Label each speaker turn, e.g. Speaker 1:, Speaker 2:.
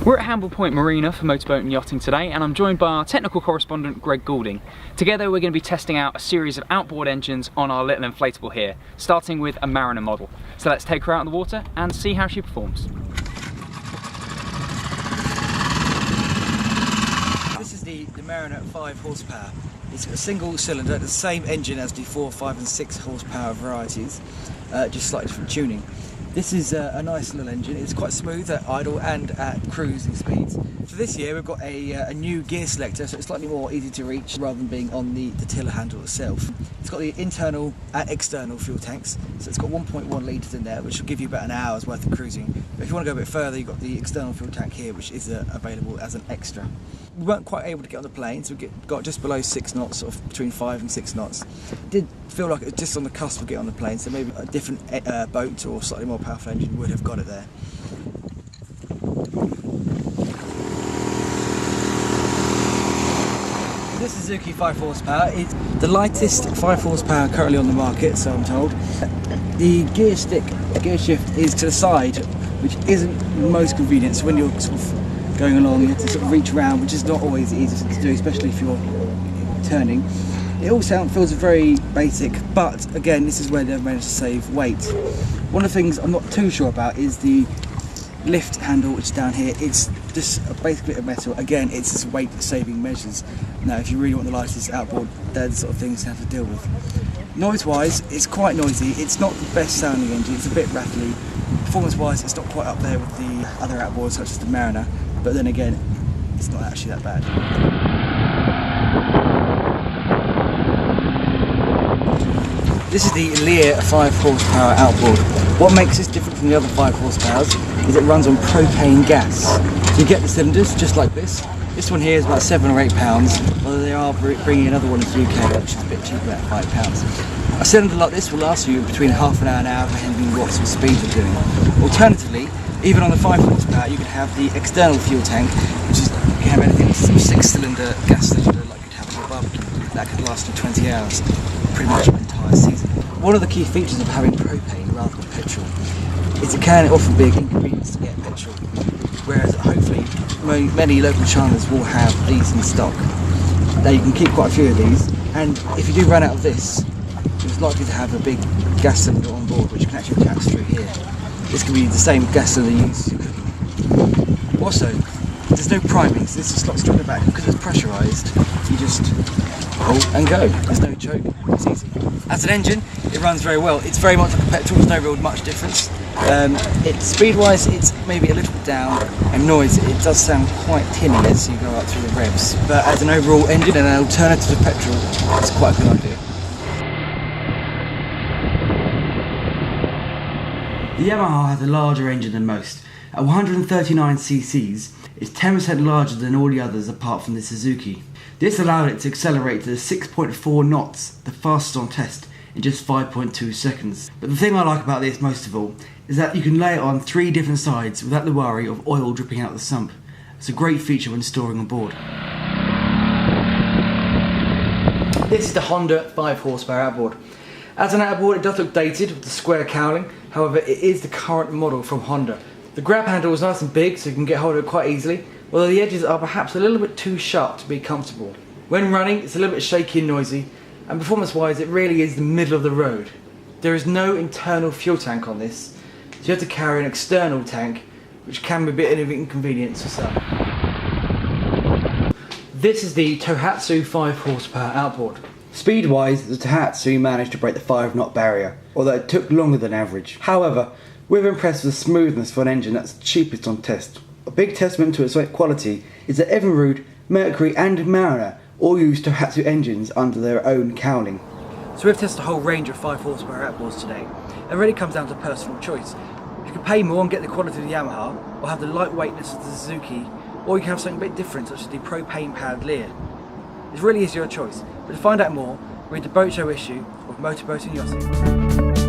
Speaker 1: We're at Hamble Point Marina for motorboat and yachting today, and I'm joined by our technical correspondent Greg Goulding. Together we're going to be testing out a series of outboard engines on our little inflatable here, starting with a Mariner model. So let's take her out in the water and see how she performs.
Speaker 2: This is the Mariner 5 horsepower. It's a single cylinder, the same engine as the 4, 5 and 6 horsepower varieties, just slightly different tuning. This is a nice little engine. It's quite smooth at idle and at cruising speeds. For this year we've got a new gear selector, so it's slightly more easy to reach rather than being on the tiller handle itself. It's got the internal and external fuel tanks, so it's got 1.1 litres in there, which will give you about an hour's worth of cruising. But if you want to go a bit further, you've got the external fuel tank here, which is available as an extra. We weren't quite able to get on the plane, so we got just below 6 knots, sort of between 5 and 6 knots. Did feel like it was just on the cusp of getting on the plane, so maybe a different boat or slightly more powerful engine would have got it there. This Suzuki 5 horsepower is the lightest 5 horsepower currently on the market, so I'm told. The gear shift is to the side, which isn't the most convenient, so when you're sort of going along you have to sort of reach around, which is not always the easiest to do, especially if you're turning. It all feels very basic, but again, this is where they've managed to save weight. One of the things I'm not too sure about is the lift handle, which is down here. It's just a basic bit of metal. Again, it's just weight saving measures. Now, if you really want the lightest outboard, they're the sort of things you have to deal with. Noise wise, it's quite noisy. It's not the best sounding engine, it's a bit rattly. Performance wise, it's not quite up there with the other outboards such as the Mariner, but then again, it's not actually that bad. This is the Lear 5 horsepower outboard. What makes this different from the other 5 horsepowers is it runs on propane gas. So you get the cylinders just like this. This one here is about £7 or £8, although they are bringing another one into the UK, which is a bit cheaper, about £5. A cylinder like this will last you between half an hour and an hour, depending on what sort of speed you're doing. Alternatively, even on the 5 horsepower, you can have the external fuel tank, which is, you can have anything, a 6-cylinder gas cylinder like you'd have in your barbecue. That could last you 20 hours, pretty much an entire season. One of the key features of having propane rather than petrol is it can often be an inconvenience to get petrol, whereas hopefully many local chandlers will have these in stock. Now you can keep quite a few of these, and if you do run out of this, it's likely to have a big gas cylinder on board which you can actually attach through here. This can be the same gas cylinder you use. Also, there's no priming, so this is slots straight back because it's pressurised. You just pull and go. There's no choke. It's easy. As an engine, it runs very well. It's very much like a petrol. There's no real much difference. Speed-wise, it's maybe a little bit down, and noise, it does sound quite tinny as you go up through the revs. But as an overall engine and an alternative to petrol, it's quite a good idea. The Yamaha has a larger engine than most. At 139 cc's, it's 10% larger than all the others apart from the Suzuki. This allowed it to accelerate to 6.4 knots, the fastest on test, in just 5.2 seconds. But the thing I like about this most of all is that you can lay it on 3 different sides without the worry of oil dripping out the sump. It's a great feature when storing on board. This is the Honda 5 horsepower outboard. As an outboard, it does look dated with the square cowling, however it is the current model from Honda. The grab handle is nice and big so you can get hold of it quite easily, although the edges are perhaps a little bit too sharp to be comfortable. When running, it's a little bit shaky and noisy, and performance wise it really is the middle of the road. There is no internal fuel tank on this, so you have to carry an external tank, which can be a bit of an inconvenience for some. This is the Tohatsu 5 horsepower outboard. Speed wise, the Tohatsu managed to break the 5 knot barrier, although it took longer than average. However, we're impressed with the smoothness for an engine that's the cheapest on test. A big testament to its quality is that Evinrude, Mercury and Mariner all use Tohatsu engines under their own cowling. So we've tested a whole range of 5 horsepower outboards today. It really comes down to personal choice. You can pay more and get the quality of the Yamaha, or have the lightweightness of the Suzuki, or you can have something a bit different such as the propane powered Lear. It really is your choice, but to find out more, read the boat show issue of Motorboat and Yachting.